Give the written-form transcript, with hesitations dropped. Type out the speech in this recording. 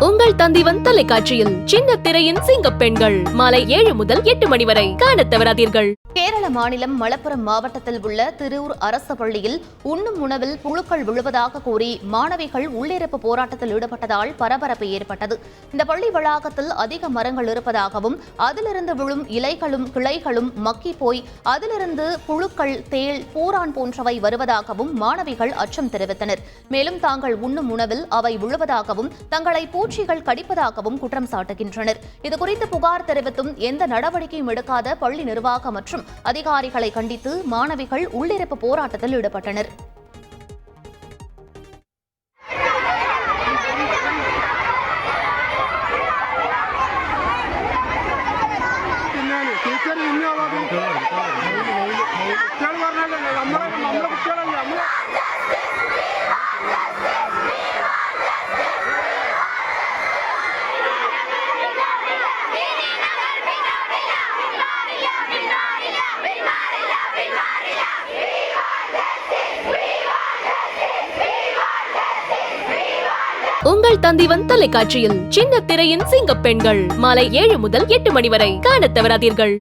உங்கள் தந்திவன் தொலைக்காட்சியில் சின்ன திரையின் சிங்க பெண்கள் மாலை 7 முதல் 8 மணி வரை காணத் தவறாதீர்கள். கேரள மாநிலம் மலப்புரம் மாவட்டத்தில் உள்ள திருவூர் அரசு பள்ளியில் உண்ணும் உணவில் புழுக்கள் விழுவதாக கூறி மாணவிகள் உள்ளிருப்பு போராட்டத்தில் ஈடுபட்டதால் பரபரப்பு ஏற்பட்டது. இந்த பள்ளி வளாகத்தில் அதிக மரங்கள் இருப்பதாகவும் அதிலிருந்து விழும் இலைகளும் கிளைகளும் மக்கி போய் அதிலிருந்து புழுக்கள், தேள், பூரான் போன்றவை வருவதாகவும் மாணவிகள் அச்சம் தெரிவித்தனர். மேலும் தாங்கள் உண்ணும் உணவில் அவை விழுவதாகவும் தங்களை பூச்சிகள் கடிப்பதாகவும் குற்றம் சாட்டுகின்றனர். இதுகுறித்து புகார் தெரிவித்தும் எந்த நடவடிக்கையும் எடுக்காத பள்ளி நிர்வாகம் மற்றும் அதிகாரிகளை கண்டித்து மாணவிகள் உள்ளிருப்பு போராட்டத்தில் ஈடுபட்டனர். உங்கள் தந்திவன் தொலைக்காட்சியில் சின்ன திரையின் சிங்க பெண்கள் மாலை 7 முதல் 8 மணி வரை காணத் தவறாதீர்கள்.